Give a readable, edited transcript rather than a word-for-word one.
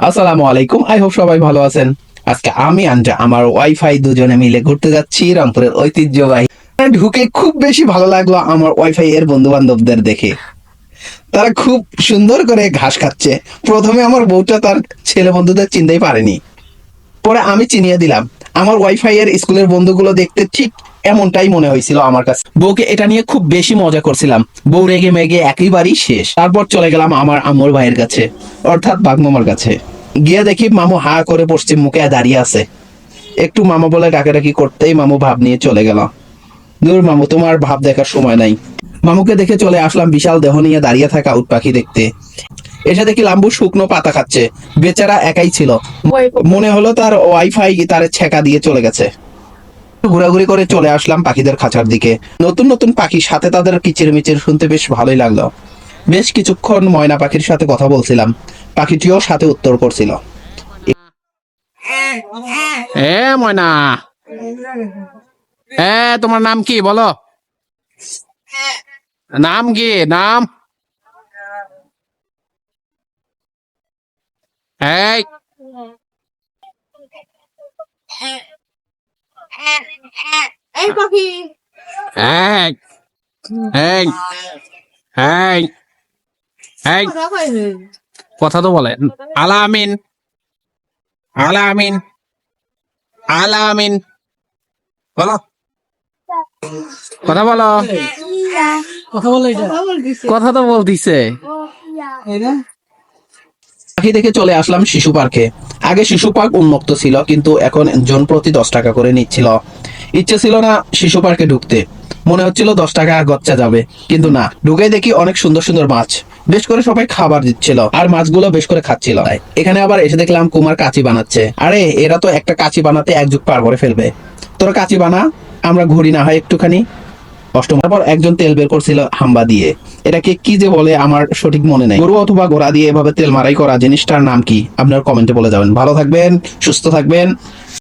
আসসালামু আলাইকুম, I hope সবাই ভালো আছেন। আজকে আমি আনজা আমার ওয়াইফাই দুজনে মিলে ঘুরতে যাচ্ছি রংপুরের ঐতিহ্যবাহী। ঢুকে খুব বেশি ভালো লাগলো আমার ওয়াইফাই এর বন্ধু বান্ধবদের দেখে। তারা খুব সুন্দর করে ঘাস খাচ্ছে। প্রথমে আমার বউটা তার ছেলে বন্ধুদের চিনতেই পারেনি, পরে আমি চিনিয়ে দিলাম। আমার ওয়াইফাই এর স্কুলের বন্ধুগুলো দেখতে ঠিক এমনটাই মনে হয়েছিল আমার কাছে। বউকে এটা নিয়ে খুব বেশি মজা করছিলাম। বউ রেগে মেগে একেবারেই শেষ। তারপর চলে গেলাম আমার আম্মুর ভাইয়ের কাছে, অর্থাৎ বাগমামার কাছে। গিয়ে দেখি মামু হা করে পশ্চিম মুখে দাঁড়িয়ে আছে। একটু মামা বলে ডাকাডাকি করতেই মামু ভাব নিয়ে চলে গেল। দূর মামু, তোমার ভাব দেখার সময় নাই। মামুকে দেখে চলে আসলাম বিশাল দেহ নিয়ে দাঁড়িয়ে থাকা উট পাখি দেখতে। এসে দেখি লাম্বু শুকনো পাতা খাচ্ছে। বেচারা একাই ছিল। মনে হলো তার ওয়াইফাই তার ছেকা দিয়ে চলে গেছে। ঘোরাঘুরি করে চলে আসলাম পাখিদের খাঁচার দিকে। নতুন নতুন পাখি, সাথে তাদের কিচির মিচির শুনতে বেশ ভালোই লাগলো। বেশ কিছুক্ষণ ময়না পাখির সাথে কথা বলছিলাম। পাখিটিও সাথে উত্তর করছিল। এ ময়না, তোমার নাম কি বলো? নাম কি? নাম? এই এই পাখি এই এই এই এই কথা কইবে কথা তো বলে। আলামিন, আলামিন, আলামিন, বলো, কথা বলো। কথা বলে এটা কথা বলতিছে কথা তো বলতিছে। এটা পাখি দেখে চলে আসলাম শিশু পার্কে। আগে শিশু পার্ক উন্মুক্ত ছিল, কিন্তু এখন জন প্রতি 10 টাকা করে নিচ্ছিল। ইচ্ছে ছিল না শিশু পার্কে ঢুকতে। মনে হচ্ছিল 10 টাকা গচ্চা যাবে, কিন্তু না, ঢুকে দেখি অনেক সুন্দর সুন্দর মাছ। বেশ করে সবাই খাবার দিচ্ছিল, আর মাছগুলো বেশ করে খাচ্ছিল। এখানে আবার এসে দেখলাম কুমার কাঁচি বানাচ্ছে। আরে এরা তো একটা কাঁচি বানাতে 1 যুগ পার করে ফেলবে। তোরা কাঁচি বানা, আমরা ঘুরি না হয় একটুখানি। অষ্টম পর একজন তেল বের করছিল হাম্বা দিয়ে। এটাকে কি যে বলে আমার সঠিক মনে নেই। গরু অথবা ঘোড়া দিয়ে এভাবে তেল মারাই করা জিনিসটার নাম কি? আপনার কমেন্টে বলে যাবেন। ভালো থাকবেন, সুস্থ থাকবেন।